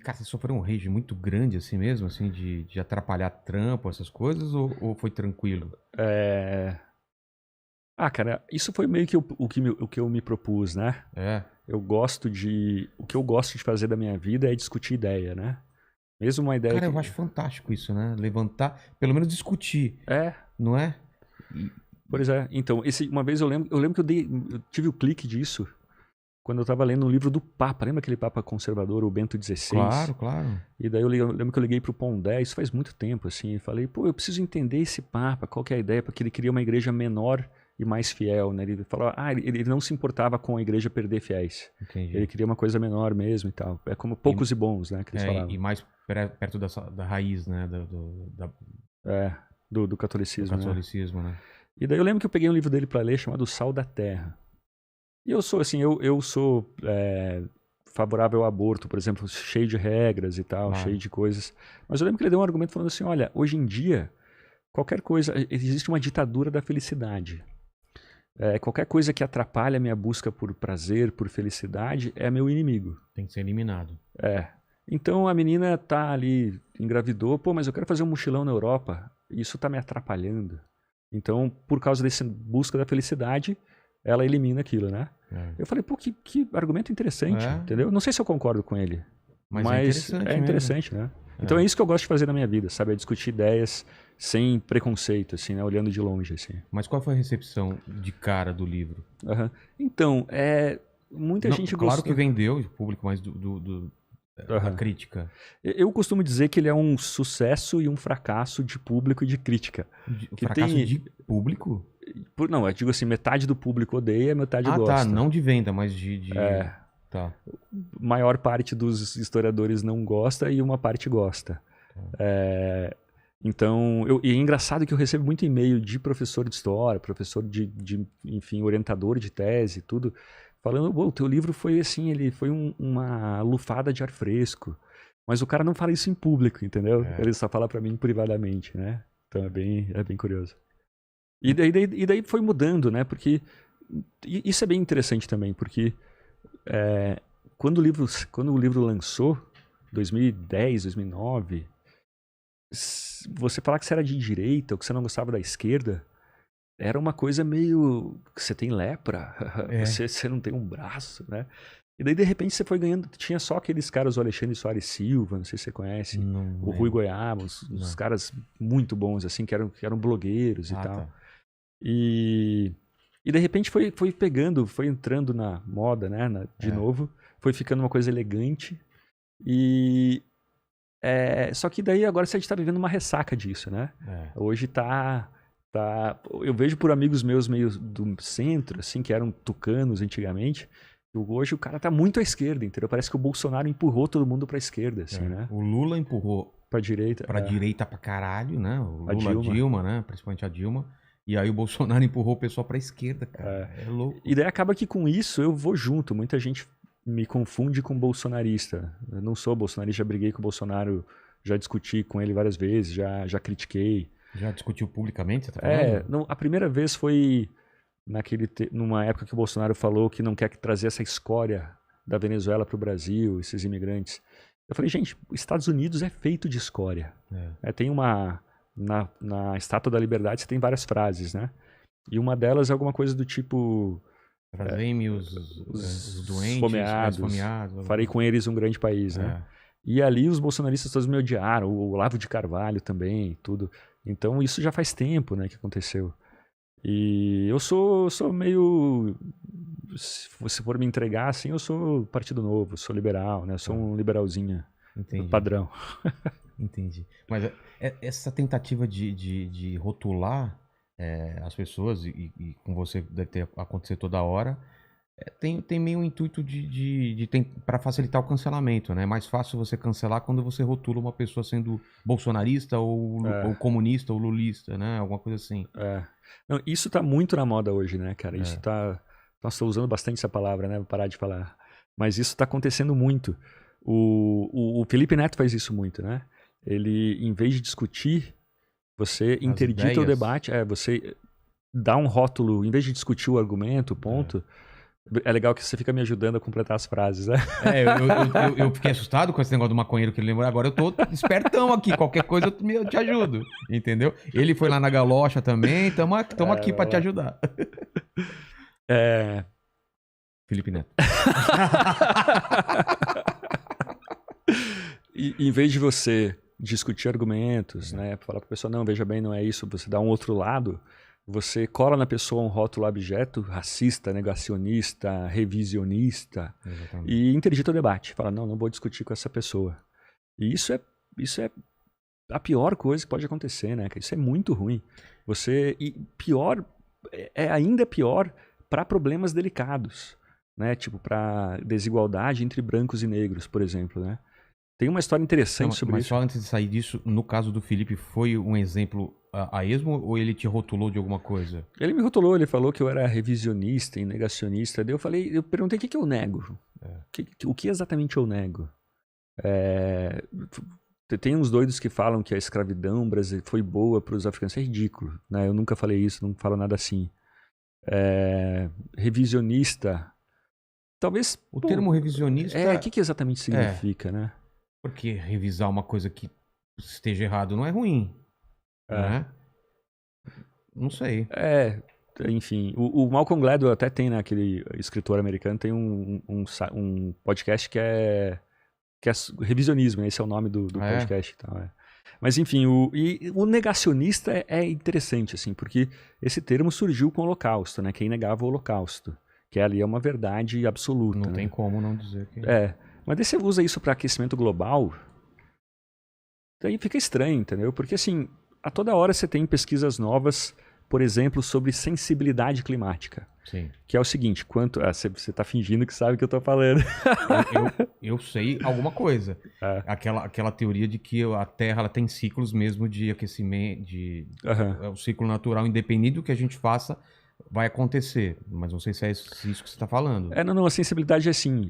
cara, você sofreu um rage muito grande assim mesmo, assim, de atrapalhar trampo, essas coisas, ou foi tranquilo? Cara, isso foi meio que o que eu me propus, né? É. O que eu gosto de fazer da minha vida é discutir ideia, né? Mesmo uma ideia Cara, eu que... acho fantástico isso, né? Levantar, pelo menos discutir, É, não é? E- pois é. Então, uma vez eu lembro que eu tive o clique disso quando eu tava lendo um livro do Papa. Lembra aquele Papa conservador, o Bento XVI? Claro, claro. E daí eu lembro que eu liguei pro Pondé, isso faz muito tempo, assim, e falei, pô, eu preciso entender esse Papa, qual que é a ideia, porque ele queria uma igreja menor e mais fiel, né? Ele falou, ele não se importava com a igreja perder fiéis. Ele Entendi. queria uma coisa menor mesmo e tal. É como poucos e bons, né, que eles E falavam. mais perto da raiz, né? É, do Do catolicismo, né? catolicismo, né? E daí eu lembro que eu peguei um livro dele para ler chamado Sal da Terra. E eu sou assim, eu sou favorável ao aborto, por exemplo, cheio de regras e tal, Claro. cheio de coisas. Mas eu lembro que ele deu um argumento falando assim, olha, hoje em dia, qualquer coisa, existe uma ditadura da felicidade. Qualquer coisa que atrapalha a minha busca por prazer, por felicidade, é meu inimigo. Tem que ser eliminado. Então a menina tá ali, engravidou, pô, mas eu quero fazer um mochilão na Europa, isso tá me atrapalhando. Então, por causa dessa busca da felicidade, ela elimina aquilo, né? É. Eu falei, pô, que argumento interessante, É, entendeu? Não sei se eu concordo com ele, mas é mas é interessante mesmo. interessante, né? Então é isso que eu gosto de fazer na minha vida, sabe? É discutir ideias sem preconceito, assim, né? Olhando de longe, assim. Mas qual foi a recepção de cara do livro? Aham. Então, muita Não, gente claro que gostou. vendeu o público, mas da Aham. crítica. Eu costumo dizer que ele é um sucesso e um fracasso de público e de crítica. O Que fracasso tem. de público? Não, eu digo assim, metade do público odeia, metade Ah, tá. gosta. Não de venda, mas Tá. Maior parte dos historiadores não gosta e uma parte gosta. Então, e é engraçado que eu recebo muito e-mail de professor de história, professor enfim, orientador de tese, tudo, falando, o teu livro foi assim, ele foi uma lufada de ar fresco. Mas o cara não fala isso em público, entendeu? É. Ele só fala para mim privadamente, né? Então é bem curioso. E daí foi mudando, né? Porque isso é bem interessante também, porque quando o livro lançou, 2010, 2009, você falar que você era de direita ou que você não gostava da esquerda, era uma coisa meio... Você tem lepra? É. Você não tem um braço, né? E daí, de repente, você foi ganhando... Tinha só aqueles caras, o Alexandre Soares Silva, não sei se você conhece, Não o Rui lembro. Goiaba, uns Não. caras muito bons, assim, que eram blogueiros e Ah, tal. tá. E de repente foi pegando, foi entrando na moda, né? De novo. Foi ficando uma coisa elegante. E... só que daí agora a gente tá vivendo uma ressaca disso, né? Hoje tá... Eu vejo por amigos meus meio do centro, assim, que eram tucanos antigamente. Hoje o cara tá muito à esquerda, entendeu? Parece que o Bolsonaro empurrou todo mundo pra esquerda, assim, né? O Lula empurrou Pra direita. pra direita pra caralho, né? O A Lula, a Dilma. Dilma, né? Principalmente a Dilma. E aí o Bolsonaro empurrou o pessoal pra esquerda, cara. É louco. E daí acaba que com isso eu vou junto. Muita gente me confunde com bolsonarista. Eu não sou bolsonarista, já briguei com o Bolsonaro, já discuti com ele várias vezes, já critiquei. Já discutiu publicamente, você tá falando? Não, a primeira vez foi numa época que o Bolsonaro falou que não quer trazer essa escória da Venezuela para o Brasil, esses imigrantes. Eu falei, gente, os Estados Unidos é feito de escória. Tem na Estátua da Liberdade você tem várias frases, né? E uma delas é alguma coisa do tipo... Trazei-me os doentes, esfomeados, esfomeados. farei com eles um grande país, né? E ali os bolsonaristas todos me odiaram, o Olavo de Carvalho também, tudo. Então isso já faz tempo, né, que aconteceu. E eu sou meio... Se você for me entregar, assim, eu sou Partido Novo, sou liberal, né? Sou um liberalzinho. Entendi. Padrão. Entendi. Mas essa tentativa de rotular as pessoas, e com você deve ter acontecido toda hora, tem meio um intuito para facilitar o cancelamento, né? É mais fácil você cancelar quando você rotula uma pessoa sendo bolsonarista ou comunista ou lulista, né? Alguma coisa assim. Não, isso tá muito na moda hoje, né, cara? Isso tá... Nossa, tô usando bastante essa palavra, né? Vou parar de falar. Mas isso tá acontecendo muito. O Felipe Neto faz isso muito, né? Ele, em vez de discutir, você interdita o debate, você dá um rótulo, em vez de discutir o argumento, o ponto, É legal que você fica me ajudando a completar as frases, né? Eu fiquei assustado com esse negócio do maconheiro que ele lembrou. Agora eu tô espertão aqui. Qualquer coisa eu te ajudo. Entendeu? Ele foi lá na galocha também. Tamo aqui pra te ajudar. Felipe Neto. E, em vez de você discutir argumentos, né? Falar pra pessoa, não, veja bem, não é isso. Você dá um outro lado. Você cola na pessoa um rótulo abjeto, racista, negacionista, revisionista. Exatamente. E interdita o debate. Fala, não vou discutir com essa pessoa. E isso é a pior coisa que pode acontecer, né? Isso é muito ruim. Ainda pior para problemas delicados, né? Tipo, para desigualdade entre brancos e negros, por exemplo, né? Tem uma história interessante sobre isso. Mas só antes de sair disso, no caso do Felipe, foi um exemplo a esmo ou ele te rotulou de alguma coisa? Ele me rotulou, ele falou que eu era revisionista e negacionista. Daí eu perguntei o que eu nego. O que exatamente eu nego? Tem uns doidos que falam que a escravidão brasileira foi boa para os africanos. Isso é ridículo, né? Eu nunca falei isso, não falo nada assim. Revisionista. Talvez... O termo revisionista... o que exatamente significa, né? Porque revisar uma coisa que esteja errado não é ruim. Né? Não sei. Enfim. O Malcolm Gladwell até tem, né, aquele escritor americano, tem um podcast que é revisionismo, esse é o nome do podcast. Então, Mas enfim, o negacionista é interessante, assim, porque esse termo surgiu com o Holocausto, né? Quem negava o Holocausto. Que ali é uma verdade absoluta. Não tem como não dizer que... Mas daí você usa isso para aquecimento global, daí fica estranho, entendeu? Porque assim, a toda hora você tem pesquisas novas, por exemplo, sobre sensibilidade climática. Sim. Que é o seguinte, você está fingindo que sabe o que eu estou falando. Eu sei alguma coisa. Aquela teoria de que a Terra ela tem ciclos mesmo de aquecimento, o ciclo natural, independente do que a gente faça, vai acontecer. Mas não sei se é isso que você está falando. Não, a sensibilidade é assim...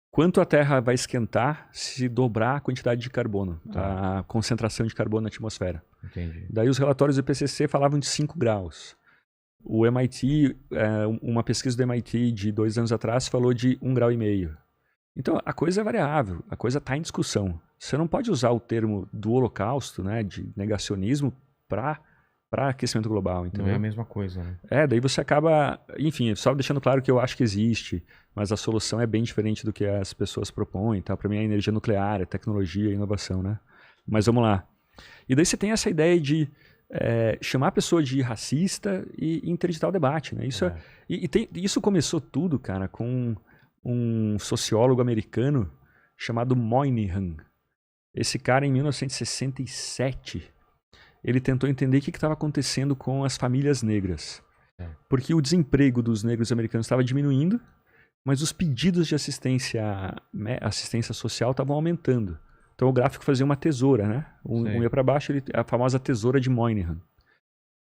Quanto a Terra vai esquentar se dobrar a quantidade de carbono, a concentração de carbono na atmosfera. Entendi. Daí os relatórios do IPCC falavam de 5 graus. O MIT, uma pesquisa do MIT de 2 anos atrás falou de 1,5 graus. Então a coisa é variável, a coisa está em discussão. Você não pode usar o termo do Holocausto, né, de negacionismo, para aquecimento global, entendeu? Não é a mesma coisa, né? Daí você acaba... Enfim, só deixando claro que eu acho que existe, mas a solução é bem diferente do que as pessoas propõem, tá? Para mim é energia nuclear, é tecnologia, é inovação, né? Mas vamos lá. E daí você tem essa ideia de chamar a pessoa de racista e interditar o debate, né? Isso começou tudo, cara, com um sociólogo americano chamado Moynihan. Esse cara, em 1967... ele tentou entender o que estava acontecendo com as famílias negras. Porque o desemprego dos negros americanos estava diminuindo, mas os pedidos de assistência social estavam aumentando. Então o gráfico fazia uma tesoura, né? Um ia para baixo, a famosa tesoura de Moynihan.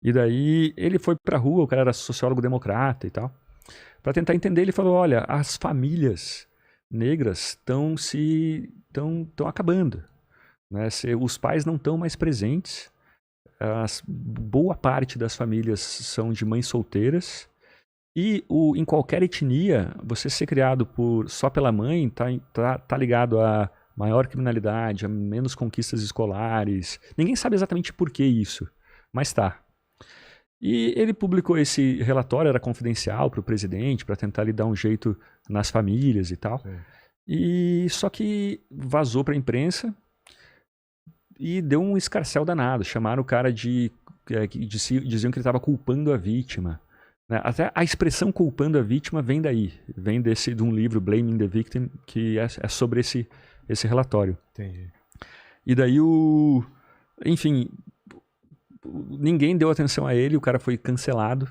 E daí ele foi para a rua, o cara era sociólogo democrata e tal. Para tentar entender, ele falou, olha, as famílias negras estão acabando. Né? Os pais não estão mais presentes. Boa parte das famílias são de mães solteiras e em qualquer etnia, você ser criado só pela mãe tá ligado a maior criminalidade, a menos conquistas escolares. Ninguém sabe exatamente por que isso, mas tá. E ele publicou esse relatório, era confidencial para o presidente, para tentar lhe dar um jeito nas famílias e tal. Sim. E só que vazou para a imprensa. E deu um escarcéu danado. Chamaram o cara diziam que ele estava culpando a vítima. Né? Até a expressão culpando a vítima vem daí. Vem de um livro, Blaming the Victim, que é sobre esse relatório. Entendi. E daí enfim, ninguém deu atenção a ele, o cara foi cancelado.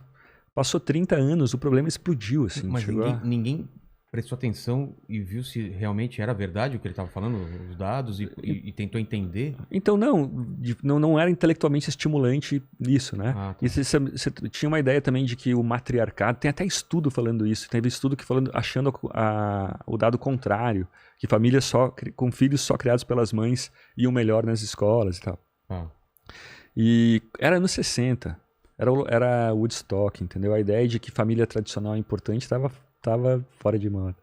Passou 30 anos, o problema explodiu. Assim, mas ninguém prestou atenção e viu se realmente era verdade o que ele estava falando, os dados, e tentou entender? Então não era intelectualmente estimulante isso, né? Tá. E você tinha uma ideia também de que o matriarcado, tem até estudo falando isso, teve estudo achando o dado contrário, que famílias com filhos só criados pelas mães iam melhor nas escolas e tal. E era anos 60. Era Woodstock, entendeu? A ideia de que família tradicional é importante tava fora de moda.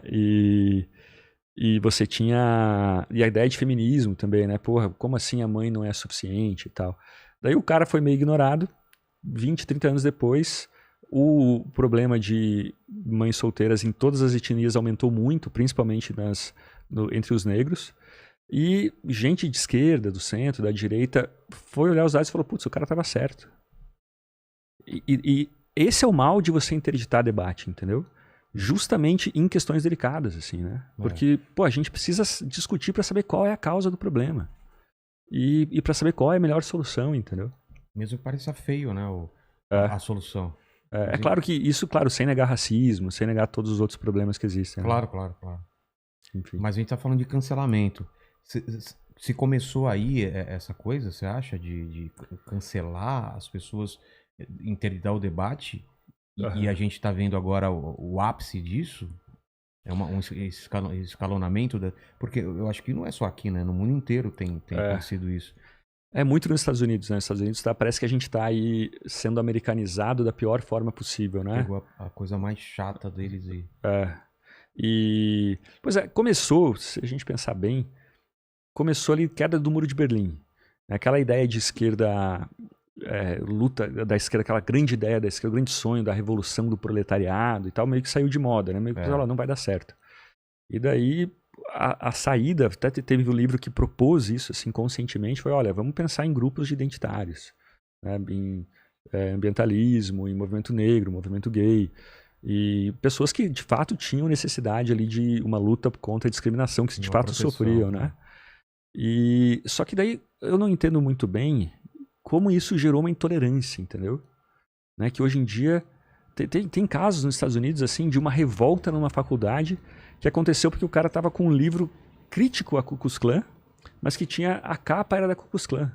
E você tinha... E a ideia de feminismo também, né? Porra, como assim a mãe não é suficiente e tal? Daí o cara foi meio ignorado. 20, 30 anos depois, o problema de mães solteiras em todas as etnias aumentou muito, principalmente entre os negros. E gente de esquerda, do centro, da direita, foi olhar os dados e falou, putz, o cara estava certo. E esse é o mal de você interditar debate, entendeu? Justamente em questões delicadas, assim, né? Porque, pô, a gente precisa discutir para saber qual é a causa do problema. E para saber qual é a melhor solução, entendeu? Mesmo que pareça feio, né? A solução. É claro que isso, claro, sem negar racismo, sem negar todos os outros problemas que existem. Claro, né? Claro. Enfim. Mas a gente tá falando de cancelamento. Se começou aí essa coisa, você acha, de cancelar as pessoas, interditar o debate, e a gente tá vendo agora o ápice disso? É um escalonamento? Porque eu acho que não é só aqui, né? No mundo inteiro tem acontecido isso. É muito nos Estados Unidos, né? Nos Estados Unidos parece que a gente tá aí sendo americanizado da pior forma possível, né? Pegou a coisa mais chata deles aí. Pois é, começou, se a gente pensar bem, começou ali queda do Muro de Berlim. Aquela ideia de esquerda, luta da esquerda, aquela grande ideia da esquerda, o grande sonho da revolução do proletariado e tal, meio que saiu de moda, né? Meio que não vai dar certo. E daí a saída, até teve um livro que propôs isso assim conscientemente, foi, olha, vamos pensar em grupos de identitários, né? Em ambientalismo, em movimento negro, movimento gay, e pessoas que de fato tinham necessidade ali de uma luta contra a discriminação, que de fato sofriam, né? E só que daí eu não entendo muito bem como isso gerou uma intolerância, entendeu? Né? Que hoje em dia tem casos nos Estados Unidos assim de uma revolta numa faculdade que aconteceu porque o cara estava com um livro crítico à Ku Klux Klan, mas que tinha a capa era da Ku Klux Klan.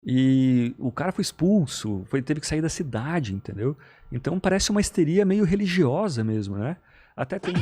E o cara foi expulso, teve que sair da cidade, entendeu? Então parece uma histeria meio religiosa mesmo, né? Até tem